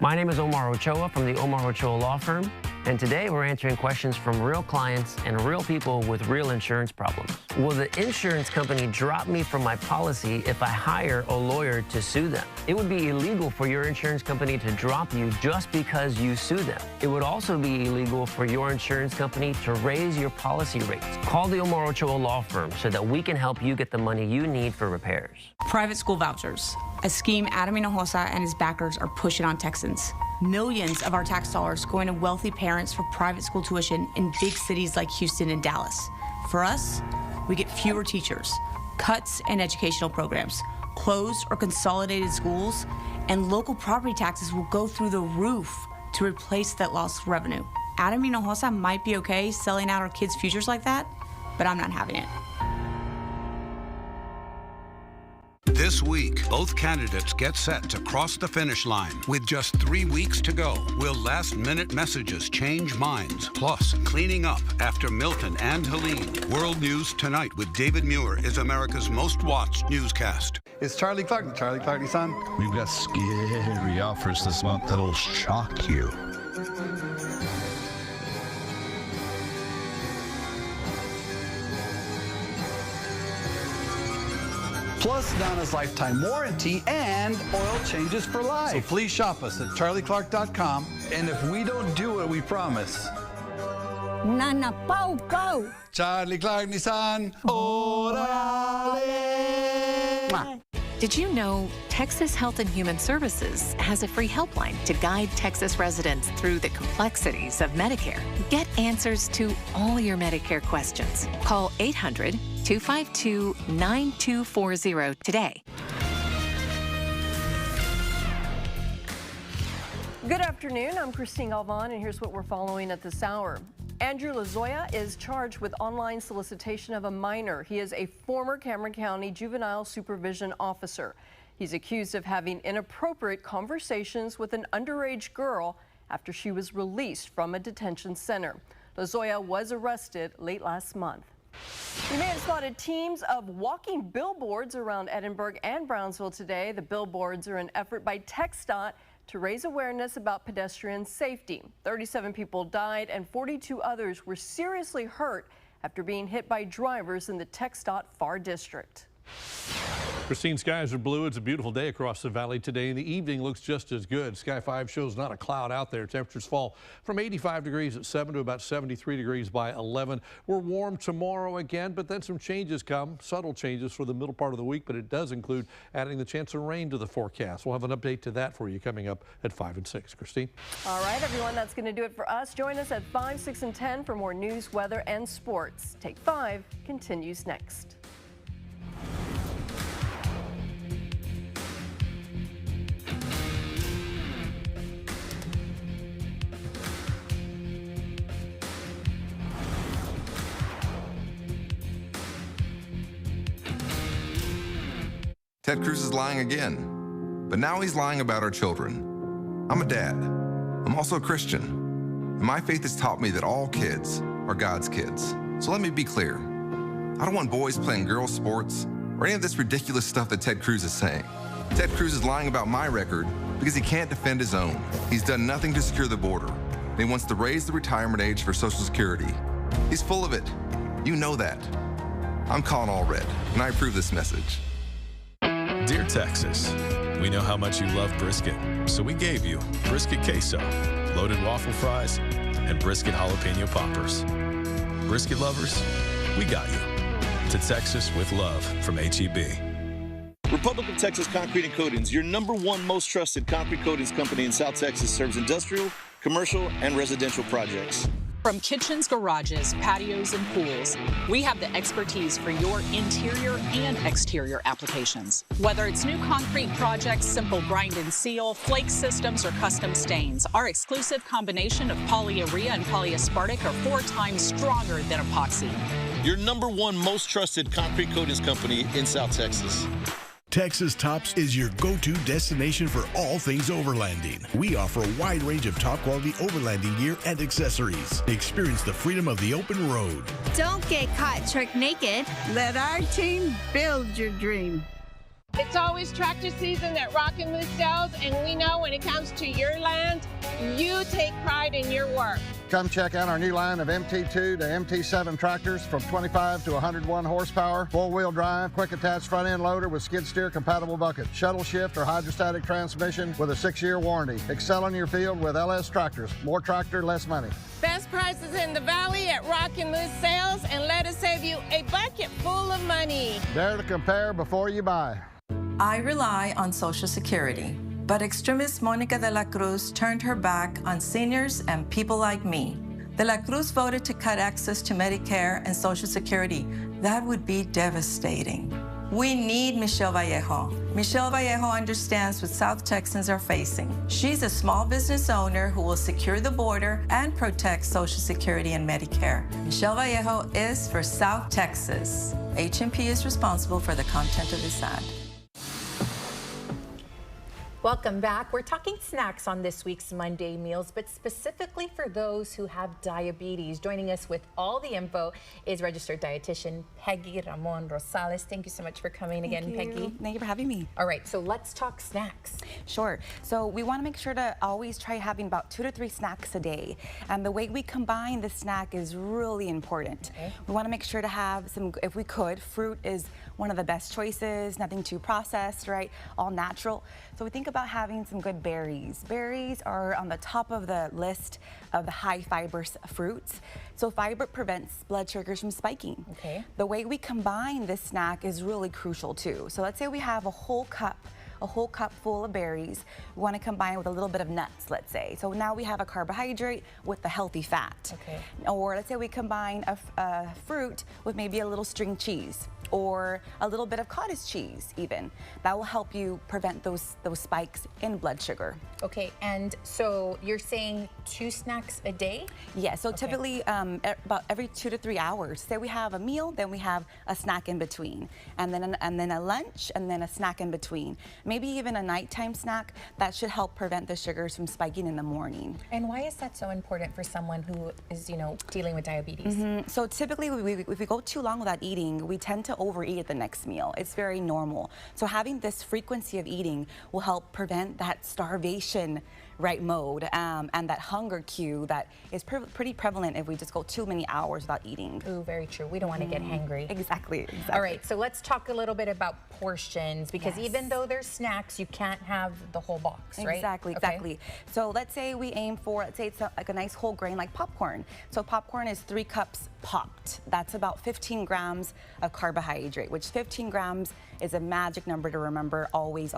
S3: My name is Omar Ochoa from the Omar Ochoa Law Firm, and today we're answering questions from real clients and real people with real insurance problems. Will the insurance company drop me from my policy if I hire a lawyer to sue them? It would be illegal for your insurance company to drop you just because you sue them. It would also be illegal for your insurance company to raise your policy rates. Call the Omar Ochoa Law Firm so that we can help you get the money you need for repairs.
S5: Private school vouchers, a scheme Adam Hinojosa and his backers are pushing on Texans. Millions of our tax dollars going to wealthy parents for private school tuition in big cities like Houston and Dallas. For us, we get fewer teachers, cuts in educational programs, closed or consolidated schools, and local property taxes will go through the roof to replace that lost revenue. Adam Hinojosa might be okay selling out our kids' futures like that, but I'm not having it.
S7: This week, both candidates get set to cross the finish line. With just 3 weeks to go, will last-minute messages change minds? Plus, cleaning up after Milton and Helene. World News Tonight with David Muir is America's most watched newscast.
S12: It's Charlie Clark, Charlie Clark Nissan.
S21: We've got scary offers this month that'll shock you.
S12: Plus Donna's lifetime warranty and oil changes for life. So please shop us at charlieclark.com. And if we don't do what we promise,
S20: Nana Popo.
S12: Charlie Clark Nissan. Orale.
S26: Did you know Texas Health and Human Services has a free helpline to guide Texas residents through the complexities of Medicare? Get answers to all your Medicare questions. Call 800-252-9240 today.
S27: Good afternoon. I'm Christine Galvan, and here's what we're following at this hour. Andrew Lozoya is charged with online solicitation of a minor. He is a former Cameron County juvenile supervision officer. He's accused of having inappropriate conversations with an underage girl after she was released from a detention center. Lozoya was arrested late last month. You may have spotted teams of walking billboards around Edinburgh and Brownsville today. The billboards are an effort by TxDOT to raise awareness about pedestrian safety. 37 people died and 42 others were seriously hurt after being hit by drivers in the TxDOT FAR district.
S4: Christine, skies are blue. It's a beautiful day across the valley today, and the evening looks just as good. Sky 5 shows not a cloud out there. Temperatures fall from 85 degrees at 7 to about 73 degrees by 11. We're warm tomorrow again, but then some changes come, subtle changes for the middle part of the week, but it does include adding the chance of rain to the forecast. We'll have an update to that for you coming up at 5 and 6. Christine?
S27: All right, everyone, that's going to do it for us. Join us at 5, 6, and 10 for more news, weather, and sports. Take 5 continues next.
S18: Ted Cruz is lying again, but now he's lying about our children. I'm a dad. I'm also a Christian. And my faith has taught me that all kids are God's kids. So let me be clear. I don't want boys playing girls' sports or any of this ridiculous stuff that Ted Cruz is saying. Ted Cruz is lying about my record because he can't defend his own. He's done nothing to secure the border, and he wants to raise the retirement age for Social Security. He's full of it. You know that. I'm calling all red, and I approve this message.
S6: Dear Texas, we know how much you love brisket, so we gave you brisket queso, loaded waffle fries, and brisket jalapeno poppers. Brisket lovers, we got you. To Texas with love from HEB.
S8: Republic of Texas Concrete and Coatings, your #1 most trusted concrete coatings company in South Texas, serves industrial, commercial, and residential projects.
S10: From kitchens, garages, patios, and pools, we have the expertise for your interior and exterior applications. Whether it's new concrete projects, simple grind and seal, flake systems, or custom stains, our exclusive combination of polyurea and polyaspartic are 4 times stronger than epoxy.
S8: Your #1 most trusted concrete coatings company in South Texas.
S2: Texas Tops is your go-to destination for all things overlanding. We offer a wide range of top-quality overlanding gear and accessories. Experience the freedom of the open road.
S11: Don't get caught trick naked.
S31: Let our team build your dream.
S13: It's always tractor season at Rockin' Moose Sales, and we know when it comes to your land, you take pride in your work.
S14: Come check out our new line of MT2 to MT7 tractors from 25 to 101 horsepower, four-wheel drive, quick attach front-end loader with skid steer compatible bucket, shuttle shift or hydrostatic transmission with a 6-year warranty. Excel in your field with LS tractors. More tractor, less money.
S13: Best prices in the valley at Rockin' Moose Sales, and let us save you a bucket full of money.
S14: Dare to compare before you buy.
S15: I rely on Social Security. But extremist Monica de la Cruz turned her back on seniors and people like me. De la Cruz voted to cut access to Medicare and Social Security. That would be devastating. We need Michelle Vallejo. Michelle Vallejo understands what South Texans are facing. She's a small business owner who will secure the border and protect Social Security and Medicare. Michelle Vallejo is for South Texas. HMP is responsible for the content of this ad.
S1: Welcome back. We're talking snacks on this week's Monday Meals, but specifically for those who have diabetes. Joining us with all the info is registered dietitian Peggy Ramon Rosales. Thank you so much for coming again, Peggy.
S28: Thank you for having me.
S1: All right, so let's talk snacks.
S28: Sure. So we want to make sure to always try having about 2 to 3 snacks a day. And the way we combine the snack is really important. Okay. We want to make sure to have some, if we could, fruit is one of the best choices, nothing too processed, right? All natural. So we think about having some good berries. Berries are on the top of the list of the high fiber fruits. So fiber prevents blood sugars from spiking. Okay. The way we combine this snack is really crucial too. So let's say we have a whole cup full of berries. We want to combine it with a little bit of nuts, let's say. So now we have a carbohydrate with the healthy fat. Okay. Or let's say we combine a fruit with maybe a little string cheese, or a little bit of cottage cheese even. That will help you prevent those spikes in blood sugar.
S1: Okay, and so you're saying 2 snacks a day?
S28: Yeah, so typically about every 2 to 3 hours. Say we have a meal, then we have a snack in between, and then a lunch, and then a snack in between. maybe even a nighttime snack, that should help prevent the sugars from spiking in the morning.
S1: And why is that so important for someone who is, dealing with diabetes?
S28: So typically, if we go too long without eating, we tend to overeat at the next meal. It's very normal. So having this frequency of eating will help prevent that starvation mode and that hunger cue that is pretty prevalent if we just go too many hours without eating.
S1: Ooh, very true. We don't want to get hangry.
S28: Exactly.
S1: All right, so let's talk a little bit about portions, because even though they're snacks, you can't have the whole box, right?
S28: Exactly. So let's say we aim for, let's say it's like a nice whole grain like popcorn. So popcorn is 3 cups popped. That's about 15 grams of carbohydrate, which 15 grams is a magic number to remember always.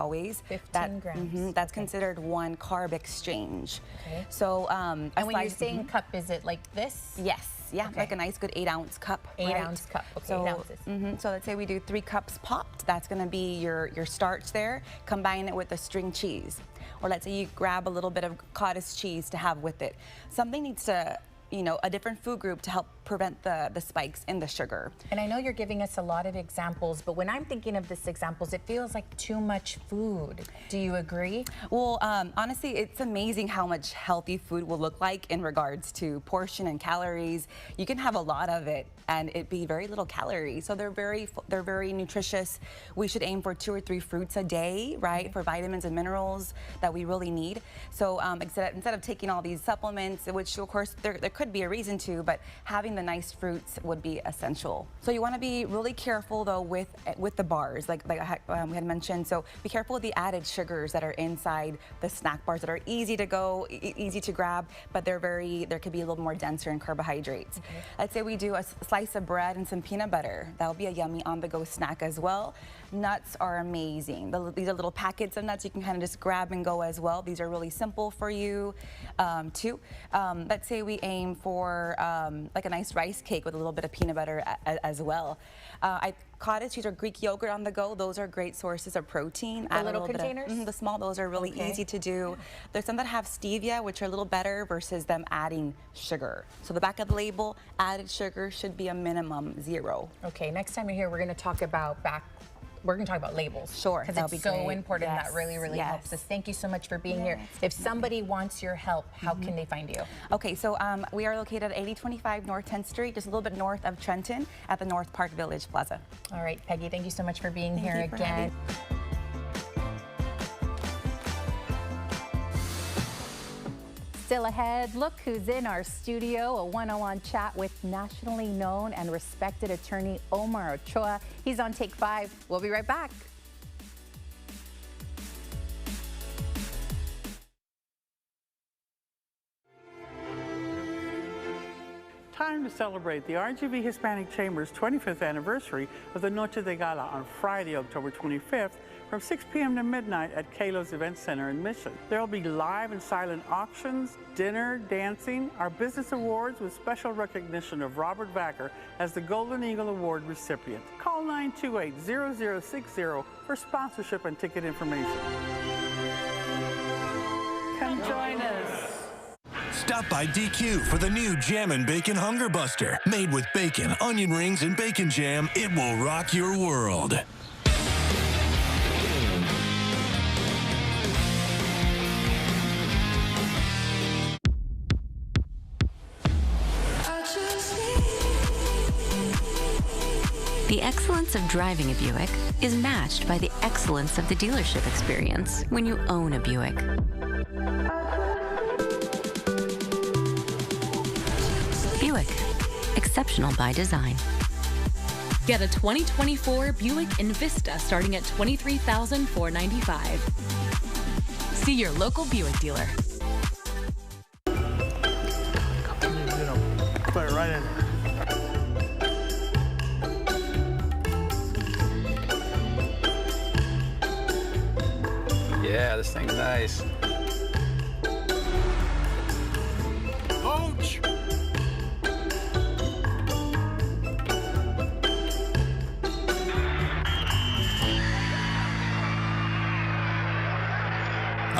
S1: 15 grams.
S28: That's considered 1 carb exchange.
S1: Okay.
S28: So,
S1: and when you're saying cup, is it like this?
S28: Yes. Yeah, like a nice good 8-ounce cup.
S1: 8-ounce cup. Okay,
S28: so,
S1: 8 ounces.
S28: So let's say we do 3 cups popped. That's going to be your starch there. Combine it with the string cheese, or let's say you grab a little bit of cottage cheese to have with it. Something needs to, a different food group to help prevent the spikes in the sugar.
S1: And I know you're giving us a lot of examples, but when I'm thinking of these examples, it feels like too much food. Do you agree?
S28: Well, honestly, it's amazing how much healthy food will look like in regards to portion and calories. You can have a lot of it and it be very little calories. So they're very nutritious. We should aim for 2 or 3 fruits a day, right, for vitamins and minerals that we really need. So instead of taking all these supplements, which of course there could be a reason to, but having the nice fruits would be essential. So you want to be really careful though with the bars, like we had mentioned. So be careful with the added sugars that are inside the snack bars that are easy to grab, but there could be a little more denser in carbohydrates. Okay. Let's say we do a slice of bread and some peanut butter. That'll be a yummy on-the-go snack as well. Nuts are amazing. These are little packets of nuts you can kind of just grab and go as well. These are really simple for you too. Let's say we aim for like a nice rice cake with a little bit of peanut butter as well. Cottage cheese or Greek yogurt on the go, those are great sources of protein.
S1: The little containers?
S28: The small, those are really easy to do. There's some that have stevia, which are a little better versus them adding sugar. So the back of the label, added sugar should be a minimum 0.
S1: Okay, next time you're here, we're going to talk about labels.
S28: Sure,
S1: because it's so important. That really helps us. Thank you so much for being here. If somebody wants your help, how can they find you?
S28: Okay, so we are located at 8025 North 10th Street, just a little bit north of Trenton at the North Park Village Plaza.
S1: All right, Peggy, thank you so much for being here again. Still ahead, look who's in our studio, a one-on-one chat with nationally known and respected attorney Omar Ochoa. He's on Take 5. We'll be right back.
S3: Time to celebrate the RGV Hispanic Chamber's 25th anniversary of the Noche de Gala on Friday, October 25th, from 6 p.m. to midnight at Kalos Event Center in Mission. There will be live and silent auctions, dinner, dancing, our business awards with special recognition of Robert Vacker as the Golden Eagle Award recipient. Call 928-0060 for sponsorship and ticket information. Come join us.
S9: Stop by DQ for the new Jammin' Bacon Hunger Buster. Made with bacon, onion rings, and bacon jam, it will rock your world.
S26: The excellence of driving a Buick is matched by the excellence of the dealership experience when you own a Buick. Buick, exceptional by design.
S31: Get a 2024 Buick Envista starting at $23,495. See your local Buick dealer.
S3: Put it right in.
S12: Yeah, this thing's nice.
S9: Coach!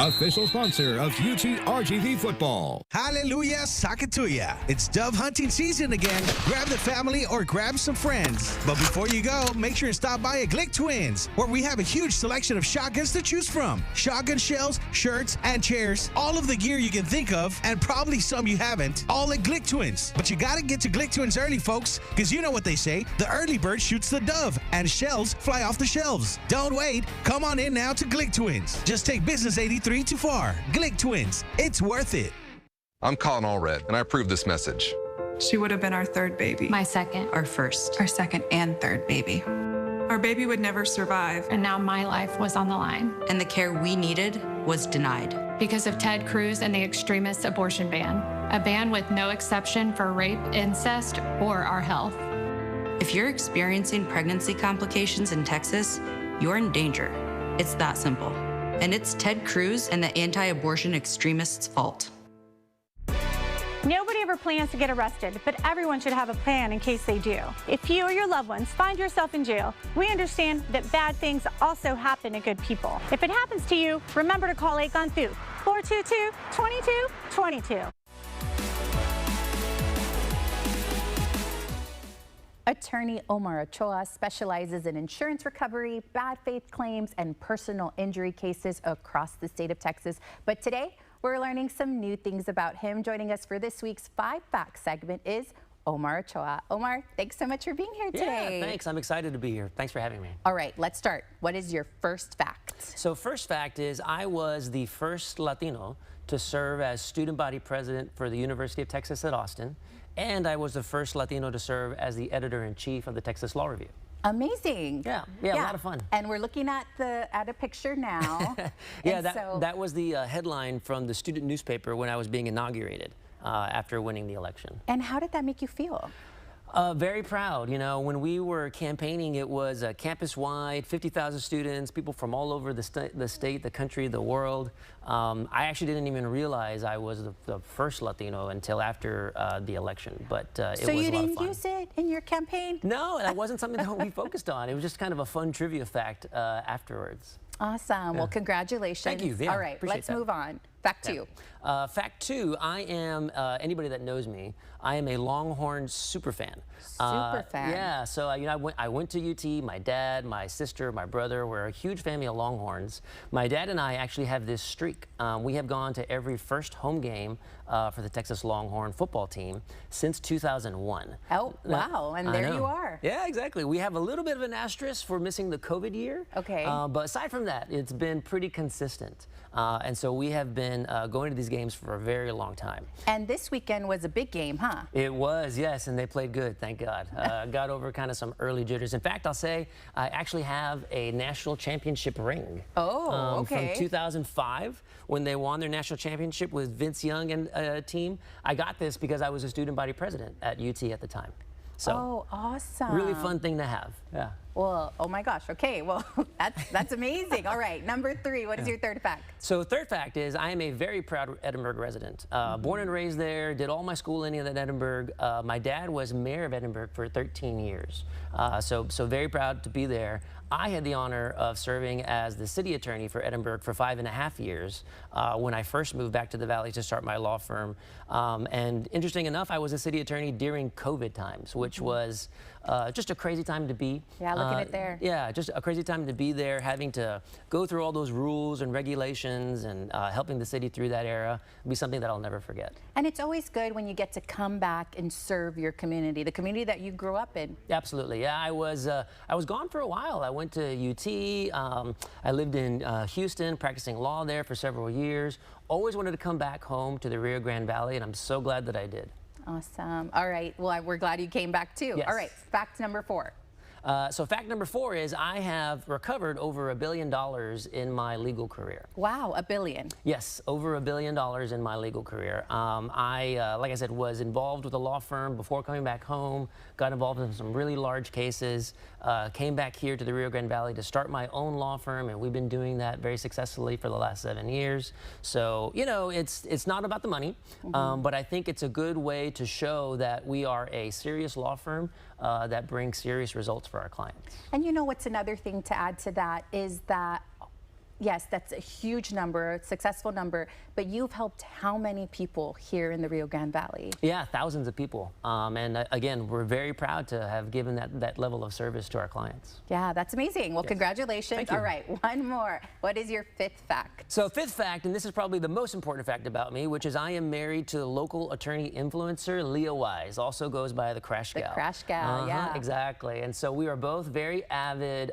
S5: official sponsor of UT RGV football.
S7: Hallelujah, Sakatuya. It's dove hunting season again. Grab the family or grab some friends. But before you go, make sure to stop by at Glick Twins, where we have a huge selection of shotguns to choose from. Shotgun shells, shirts, and chairs. All of the gear you can think of, and probably some you haven't. All at Glick Twins. But you gotta get to Glick Twins early, folks, because you know what they say. The early bird shoots the dove, and shells fly off the shelves. Don't wait. Come on in now to Glick Twins. Just take Business 83 too far. Glick Twins. It's worth it.
S18: I'm Colin Allred, and I approve this message.
S16: She would have been our third baby.
S17: My second.
S16: Our first.
S17: Our second and third baby.
S16: Our baby would never survive.
S17: And now my life was on the line.
S19: And the care we needed was denied.
S17: Because of Ted Cruz and the extremist abortion ban. A ban with no exception for rape, incest, or our health.
S19: If you're experiencing pregnancy complications in Texas, you're in danger. It's that simple. And it's Ted Cruz and the anti-abortion extremists' fault.
S22: Nobody ever plans to get arrested, but everyone should have a plan in case they do. If you or your loved ones find yourself in jail, we understand that bad things also happen to good people. If it happens to you, remember to call 8-GON-THU, 422-2222.
S1: Attorney Omar Ochoa specializes in insurance recovery, bad faith claims, and personal injury cases across the state of Texas. But today, we're learning some new things about him. Joining us for this week's 5 Facts segment is Omar Ochoa. Omar, thanks so much for being here today.
S23: Yeah, thanks. I'm excited to be here. Thanks for having me.
S1: All right, let's start. What is your first fact?
S23: So first fact is I was the first Latino to serve as student body president for the University of Texas at Austin. And I was the first Latino to serve as the editor-in-chief of the Texas Law Review.
S1: Amazing.
S23: Yeah, a lot of fun.
S1: And we're looking at a picture now.
S23: Yeah, that was the headline from the student newspaper when I was being inaugurated after winning the election.
S1: And how did that make you feel?
S23: Very proud. You know, when we were campaigning, it was campus-wide, 50,000 students, people from all over the state, the country, the world. I actually didn't even realize I was the first Latino until after the election, but it was a lot of fun.
S1: So you didn't use it in your campaign?
S23: No, that wasn't something that we focused on. It was just kind of a fun trivia fact afterwards.
S1: Awesome. Well, congratulations.
S23: Thank you. Yeah,
S1: all right, let's move on. Fact 2.
S23: Fact 2, I am, anybody that knows me, I am a Longhorn super fan.
S1: Super fan.
S23: Yeah, so you know, I went to UT. My dad, my sister, my brother, we're a huge family of Longhorns. My dad and I actually have this streak. We have gone to every first home game for the Texas Longhorn football team since 2001.
S1: Oh, wow, and there you are.
S23: Yeah, exactly. We have a little bit of an asterisk for missing the COVID year.
S1: Okay.
S23: But aside from that, it's been pretty consistent. And so we have been going to these games for a very long time.
S1: And this weekend was a big game, huh?
S23: It was, yes, and they played good, thank God. Got over kind of some early jitters. In fact, I'll say I actually have a national championship ring.
S1: Oh, okay.
S23: From 2005, when they won their national championship with Vince Young and team. I got this because I was a student body president at UT at the time. So,
S1: oh, awesome.
S23: Really fun thing to have, yeah.
S1: Well, oh my gosh, okay, well, that's amazing. All right, number 3, what is your third fact?
S23: So third fact is I am a very proud Edinburgh resident. Born and raised there, did all my schooling in Edinburgh. My dad was mayor of Edinburgh for 13 years. So very proud to be there. I had the honor of serving as the city attorney for Edinburgh for 5.5 years when I first moved back to the Valley to start my law firm. And interesting enough, I was a city attorney during COVID times, which was just a crazy time to be.
S1: Yeah, look at it there.
S23: Yeah, just a crazy time to be there, having to go through all those rules and regulations and helping the city through that era will be something that I'll never forget.
S1: And it's always good when you get to come back and serve your community, the community that you grew up in.
S23: Absolutely, yeah. I was gone for a while. I went to UT. I lived in Houston, practicing law there for several years. Always wanted to come back home to the Rio Grande Valley, and I'm so glad that I did.
S1: Awesome. All right. Well, we're glad you came back too.
S23: Yes.
S1: All right. Fact number 4.
S23: So fact number 4 is I have recovered over $1 billion in my legal career.
S1: Wow, $1 billion.
S23: Yes, over $1 billion in my legal career. I, like I said, was involved with a law firm before coming back home, got involved in some really large cases, came back here to the Rio Grande Valley to start my own law firm, and we've been doing that very successfully for the last 7 years. So, you know, it's not about the money, but I think it's a good way to show that we are a serious law firm that brings serious results for our clients.
S1: And you know what's another thing to add to that is that Yes, that's a huge number, a successful number, but you've helped how many people here in the Rio Grande Valley?
S23: Yeah, thousands of people. And again, we're very proud to have given that level of service to our clients.
S1: Yeah, that's amazing. Well, congratulations.
S23: Thank you.
S1: All right, one more. What is your fifth fact?
S23: So fifth fact, and this is probably the most important fact about me, which is I am married to the local attorney influencer, Leah Wise, also goes by the Crash Gal.
S1: The Crash Gal, yeah.
S23: Exactly. And so we are both very avid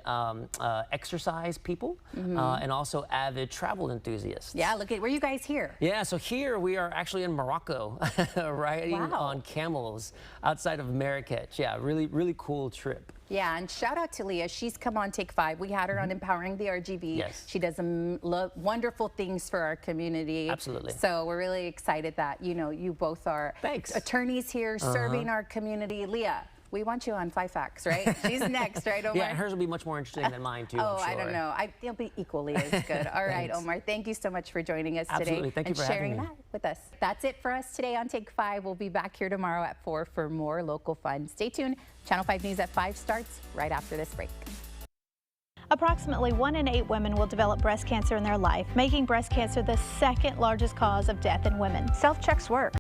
S23: exercise people and also avid travel enthusiasts.
S1: Yeah, look at, where you guys here?
S23: Yeah, so here we are actually in Morocco, riding on camels outside of Marrakech. Yeah, really cool trip.
S1: Yeah, and shout out to Leah. She's come on Take 5. We had her on Empowering the RGV.
S23: Yes.
S1: She does some wonderful things for our community.
S23: Absolutely.
S1: So we're really excited that, you know, you both are attorneys here serving our community. Leah, we want you on 5 Facts, right? She's next, right, Omar?
S23: Yeah, hers will be much more interesting than mine, too, I'm sure.
S1: I don't know. It'll be equally as good. All right, Omar, thank you so much for joining us
S23: Absolutely.
S1: today
S23: Thank you
S1: and
S23: for
S1: sharing
S23: having me.
S1: that with us. That's it for us today on Take 5. We'll be back here tomorrow at 4 for more local fun. Stay tuned. Channel 5 News at 5 starts right after this break.
S22: Approximately 1 in 8 women will develop breast cancer in their life, making breast cancer the second largest cause of death in women. Self-checks work.